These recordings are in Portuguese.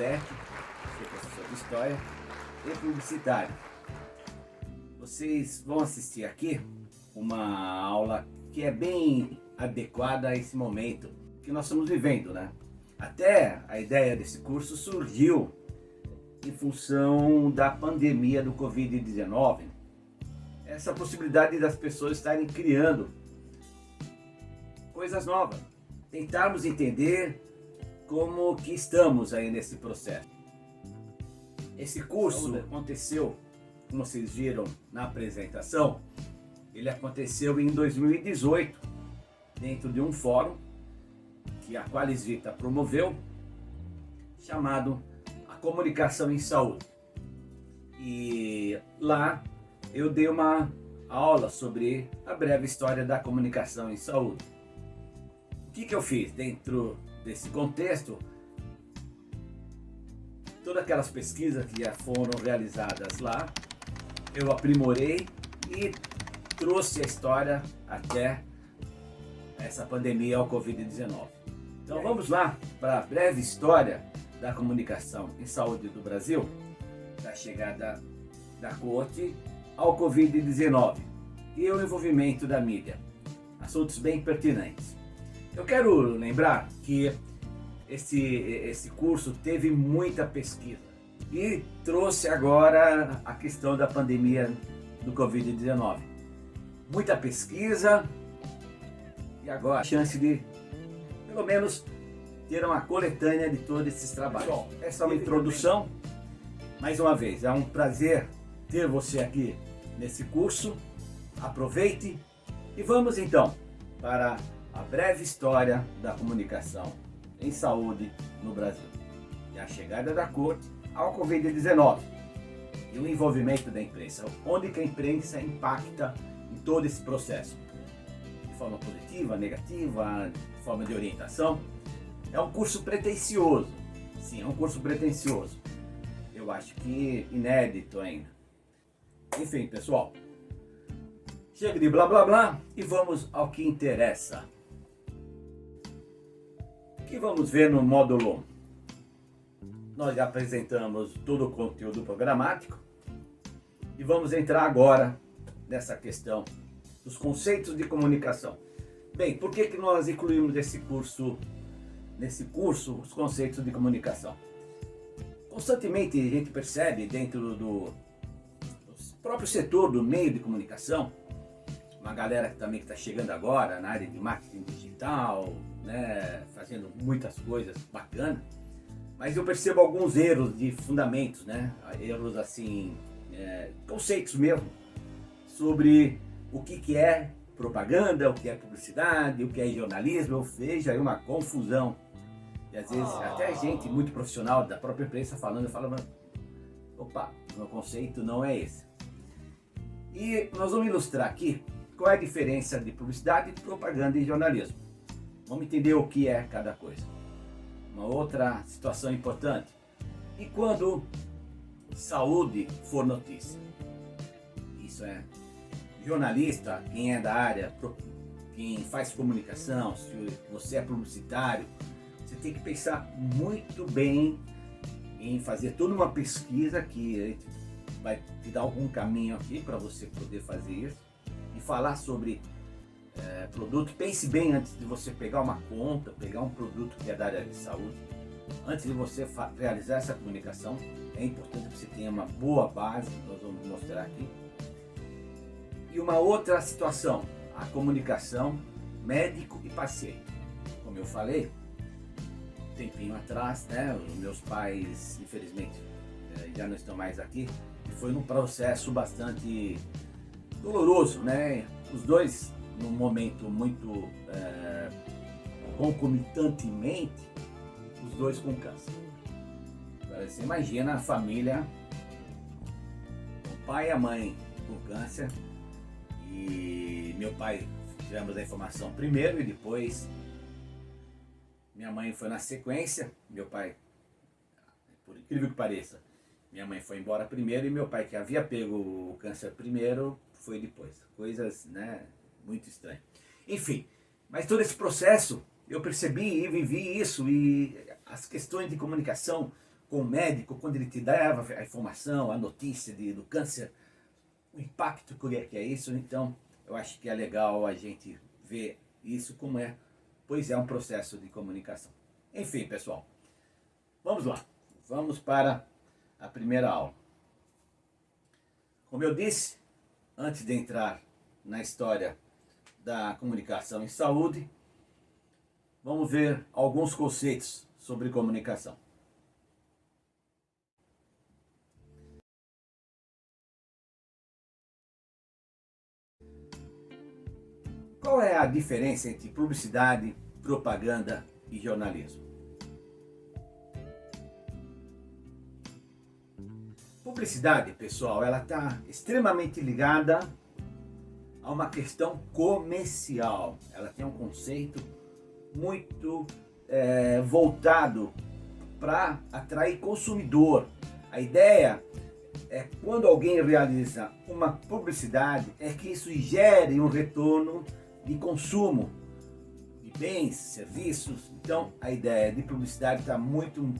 Beck, sou professor de História e publicitário. Vocês vão assistir aqui uma aula que é bem adequada a esse momento que nós estamos vivendo, né? Até a ideia desse curso surgiu em função da pandemia do Covid-19. Essa possibilidade das pessoas estarem criando coisas novas, tentarmos entender como que estamos aí nesse processo. Esse curso aconteceu, como vocês viram na apresentação, ele aconteceu em 2018, dentro de um fórum que a Qualisvita promoveu, chamado A Comunicação em Saúde. E lá eu dei uma aula sobre a breve história da comunicação em saúde. O que eu fiz dentro desse contexto? Todas aquelas pesquisas que já foram realizadas lá, eu aprimorei e trouxe a história até essa pandemia ao Covid-19. Então vamos lá para a breve história da comunicação em saúde do Brasil, da chegada da corte ao Covid-19 e o envolvimento da mídia. Assuntos bem pertinentes. Eu quero lembrar que esse curso teve muita pesquisa e trouxe agora a questão da pandemia do Covid-19. Muita pesquisa e agora a chance de, pelo menos, ter uma coletânea de todos esses trabalhos. Bom, essa é uma introdução. Mais uma vez, é um prazer ter você aqui nesse curso. Aproveite e vamos então para a breve história da comunicação em saúde no Brasil e a chegada da corte ao Covid-19 e o envolvimento da imprensa, onde que a imprensa impacta em todo esse processo, de forma positiva, negativa, de forma de orientação. É um curso pretensioso, sim, é um curso pretensioso, eu acho que inédito ainda. Enfim, pessoal, chega de blá blá blá e vamos ao que interessa. O que vamos ver no módulo 1? Nós já apresentamos todo o conteúdo programático e vamos entrar agora nessa questão dos conceitos de comunicação. Bem, por que nós incluímos nesse curso os conceitos de comunicação? Constantemente a gente percebe dentro do próprio setor do meio de comunicação, uma galera que também está chegando agora na área de marketing digital, né, fazendo muitas coisas bacanas, mas eu percebo alguns erros de fundamentos, né, erros assim, conceitos mesmo, sobre o que é propaganda, o que é publicidade, o que é jornalismo. Eu vejo aí uma confusão. E às vezes até gente muito profissional da própria imprensa falando, eu falo, opa, meu conceito não é esse. E nós vamos ilustrar aqui qual é a diferença de publicidade, propaganda e jornalismo. Vamos entender o que é cada coisa. Uma outra situação importante. E quando saúde for notícia? Isso é jornalista, quem é da área, quem faz comunicação, se você é publicitário, você tem que pensar muito bem em fazer toda uma pesquisa que a gente vai te dar algum caminho aqui para você poder fazer isso e falar sobre produto. Pense bem antes de você pegar uma conta, pegar um produto que é da área de saúde. Antes de você realizar essa comunicação, é importante que você tenha uma boa base, nós vamos mostrar aqui. E uma outra situação, a comunicação médico e paciente. Como eu falei, um tempinho atrás, né, os meus pais, infelizmente, já não estão mais aqui, e foi num processo bastante doloroso, né? Os dois, num momento muito concomitantemente, os dois com câncer. Agora, você imagina a família, o pai e a mãe com câncer, e meu pai, tivemos a informação primeiro e depois minha mãe foi na sequência. Meu pai, por incrível que pareça, minha mãe foi embora primeiro e meu pai, que havia pego o câncer primeiro, foi depois. Coisas, né, muito estranhas. Enfim, mas todo esse processo eu percebi e vivi isso, e as questões de comunicação com o médico, quando ele te dava a informação, a notícia do câncer, o impacto que é isso. Então, eu acho que é legal a gente ver isso como é, pois é um processo de comunicação. Enfim, pessoal, vamos lá. Vamos para a primeira aula. Como eu disse, antes de entrar na história da comunicação em saúde, vamos ver alguns conceitos sobre comunicação. Qual é a diferença entre publicidade, propaganda e jornalismo? Publicidade, pessoal, ela está extremamente ligada a uma questão comercial. Ela tem um conceito muito voltado para atrair consumidor. A ideia é, quando alguém realiza uma publicidade, é que isso gere um retorno de consumo de bens, serviços. Então, a ideia de publicidade está muito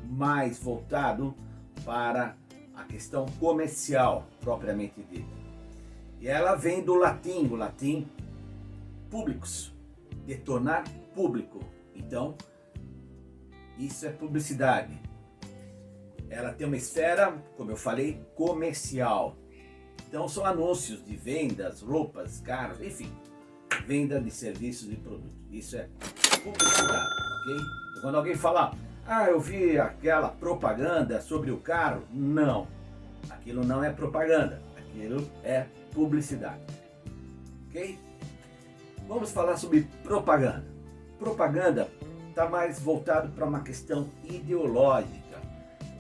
mais voltado para a questão comercial, propriamente dita. E ela vem do latim, o latim publicus, de tornar público. Então, isso é publicidade. Ela tem uma esfera, como eu falei, comercial. Então, são anúncios de vendas, roupas, carros, enfim, venda de serviços e produtos. Isso é publicidade, ok? Então, quando alguém fala, eu vi aquela propaganda sobre o carro, não, aquilo não é propaganda, aquilo é publicidade, ok? Vamos falar sobre propaganda. Propaganda está mais voltado para uma questão ideológica,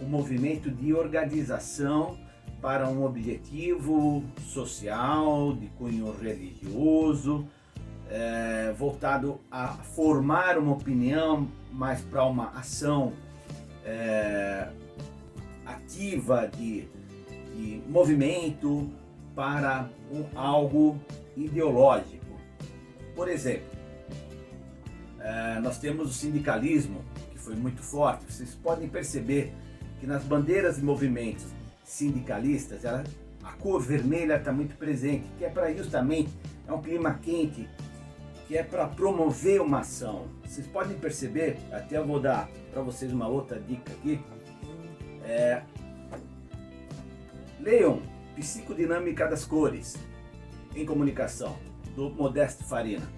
um movimento de organização para um objetivo social, de cunho religioso, voltado a formar uma opinião, mais para uma ação ativa de movimento para algo ideológico. Por exemplo, nós temos o sindicalismo, que foi muito forte. Vocês podem perceber que nas bandeiras de movimentos sindicalistas, a cor vermelha está muito presente, que é para justamente, é um clima quente, que é para promover uma ação. Vocês podem perceber, até eu vou dar para vocês uma outra dica aqui, leiam Psicodinâmica das Cores em Comunicação, do Modesto Farina.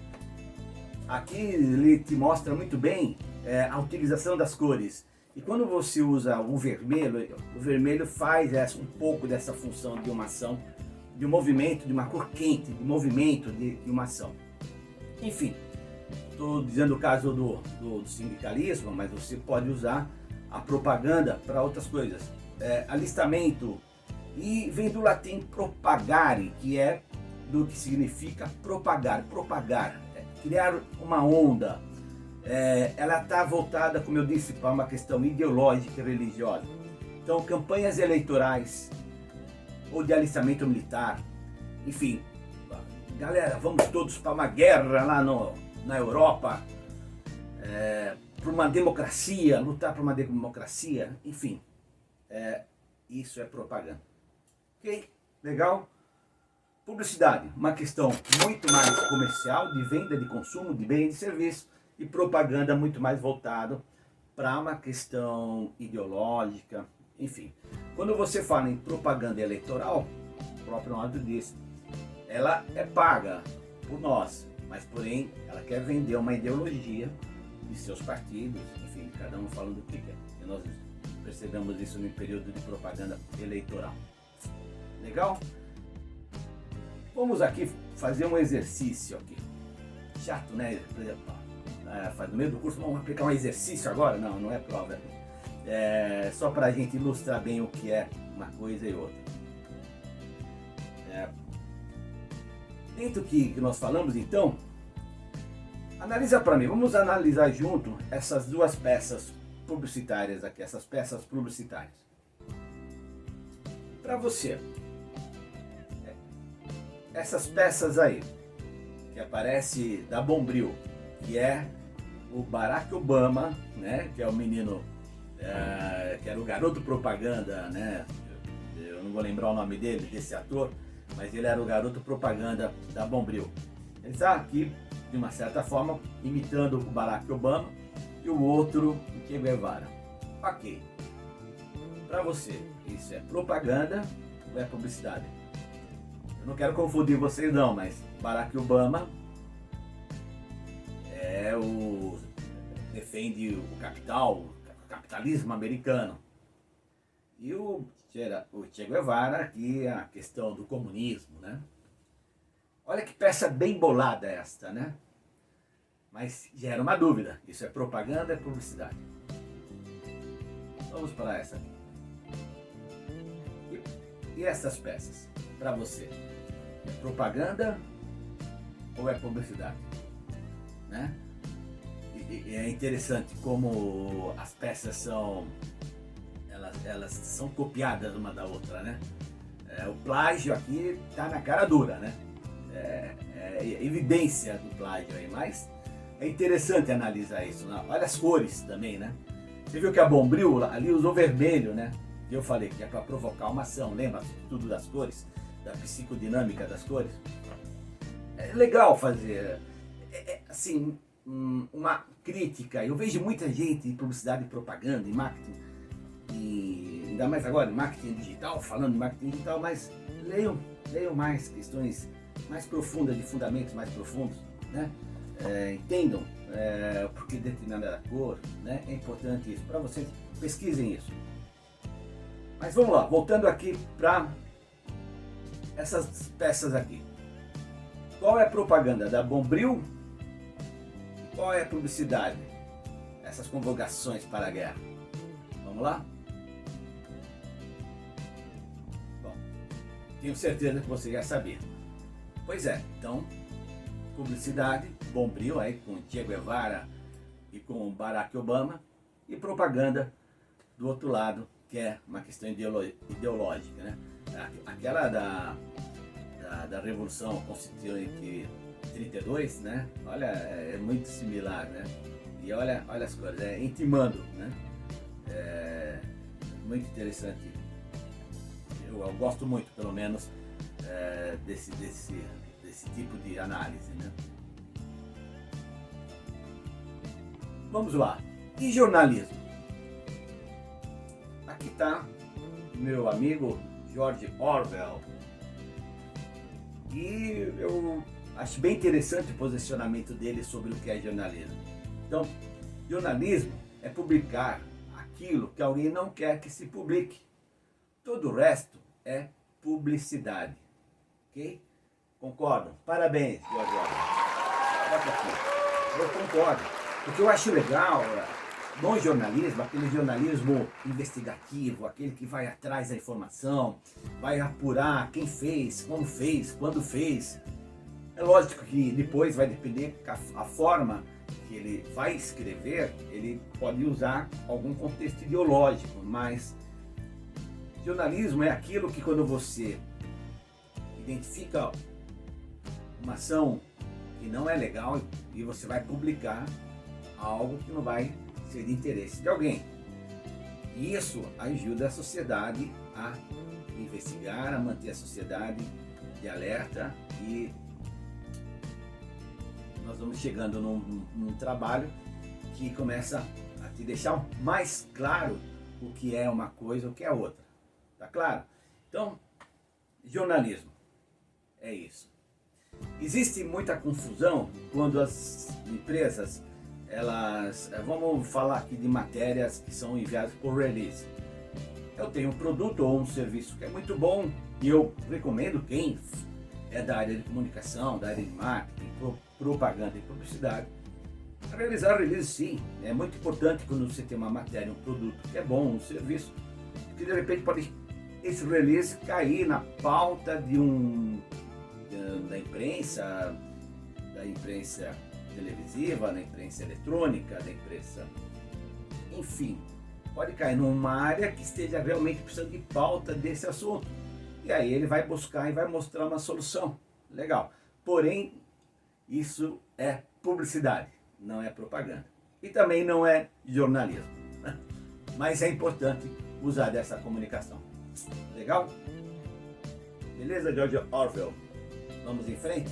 Aqui ele te mostra muito bem a utilização das cores. E quando você usa o vermelho faz um pouco dessa função de uma ação, de um movimento, de uma cor quente, de movimento, de uma ação. Enfim, estou dizendo o caso do sindicalismo, mas você pode usar a propaganda para outras coisas. Alistamento, e vem do latim propagare, que é do que significa propagar, criar uma onda. Ela está voltada, como eu disse, para uma questão ideológica e religiosa. Então, campanhas eleitorais ou de alistamento militar, enfim, galera, vamos todos para uma guerra lá na Europa, por uma democracia, lutar por uma democracia, enfim, isso é propaganda. Ok? Legal? Publicidade, uma questão muito mais comercial, de venda, de consumo, de bem e de serviço, e propaganda muito mais voltado para uma questão ideológica, enfim. Quando você fala em propaganda eleitoral, o próprio nome diz, ela é paga por nós, mas porém ela quer vender uma ideologia de seus partidos, enfim, cada um falando o que quer. E nós percebemos isso no período de propaganda eleitoral. Legal? Vamos aqui fazer um exercício aqui. Chato, né? Por exemplo, no meio do curso, vamos aplicar um exercício agora? Não, não é prova. Só para a gente ilustrar bem o que é uma coisa e outra. Dentro que nós falamos, então, analisa para mim. Vamos analisar junto essas duas peças publicitárias aqui, essas peças publicitárias. Para você, essas peças aí, que aparece da Bombril, que é o Barack Obama, né, que é o menino que era o garoto propaganda, né? Eu não vou lembrar o nome dele, desse ator, mas ele era o garoto propaganda da Bombril. Ele está aqui, de uma certa forma, imitando o Barack Obama e o outro, o Che Guevara. Ok. Para você, isso é propaganda ou é publicidade? Eu não quero confundir vocês não, mas Barack Obama defende o capital, o capitalismo americano. E o Che Guevara aqui a questão do comunismo, né? Olha que peça bem bolada esta, né? Mas gera uma dúvida, isso é propaganda ou é publicidade? Vamos para essa aqui. E essas peças, para você, é propaganda ou é publicidade? Né? E é interessante como as peças são, elas são copiadas uma da outra, né? O plágio aqui está na cara dura, né? É evidência do plágio aí, mas é interessante analisar isso, né? Olha as cores também, né? Você viu que a Bombril ali usou vermelho, né? E eu falei que é para provocar uma ação, lembra tudo das cores? Da psicodinâmica das cores? É legal fazer, assim, uma crítica. Eu vejo muita gente em publicidade e propaganda, em marketing, e ainda mais agora em marketing digital, falando de marketing digital, mas leiam mais questões mais profundas, de fundamentos mais profundos, né? Entendam o porquê determinada cor, né? É importante isso. Para vocês, pesquisem isso. Mas vamos lá, voltando aqui para essas peças aqui. Qual é a propaganda da Bombril? Qual é a publicidade? Essas convocações para a guerra. Vamos lá? Bom, tenho certeza que você já sabia. Pois é, então, publicidade, Bombril aí com Che Guevara e com Barack Obama, e propaganda do outro lado, que é uma questão ideológica, né? Aquela da Revolução Constituinte 32, né? Olha, é muito similar, né? E olha as cores, intimando, né? Muito interessante. Eu gosto muito, pelo menos, desse tipo de análise, né? Vamos lá. E jornalismo? Aqui está meu amigo George Orwell. E eu acho bem interessante o posicionamento dele sobre o que é jornalismo. Então, jornalismo é publicar aquilo que alguém não quer que se publique. Todo o resto é publicidade. Ok? Concordam? Parabéns, George Orwell. Bota aqui. Eu concordo. Porque eu acho legal, bom jornalismo, aquele jornalismo investigativo, aquele que vai atrás da informação, vai apurar quem fez, como fez, quando fez. É lógico que depois vai depender a forma que ele vai escrever, ele pode usar algum contexto ideológico, mas jornalismo é aquilo que quando você identifica uma ação que não é legal e você vai publicar algo que não vai ser de interesse de alguém. E isso ajuda a sociedade a investigar, a manter a sociedade de alerta, e nós vamos chegando num trabalho que começa a te deixar mais claro o que é uma coisa e o que é outra. Tá claro? Então, jornalismo é isso. Existe muita confusão quando as empresas, vamos falar aqui de matérias que são enviadas por release. Eu tenho um produto ou um serviço que é muito bom e eu recomendo quem é da área de comunicação, da área de marketing, propaganda e publicidade, realizar release. Sim, é muito importante quando você tem uma matéria, um produto que é bom, um serviço, que de repente pode esse release cair na pauta da imprensa televisiva, da imprensa eletrônica, da imprensa, enfim, pode cair numa área que esteja realmente precisando de pauta desse assunto. E aí ele vai buscar e vai mostrar uma solução. Legal. Porém, isso é publicidade, não é propaganda. E também não é jornalismo. mas é importante usar dessa comunicação. Legal? Beleza, George Orwell? Vamos em frente?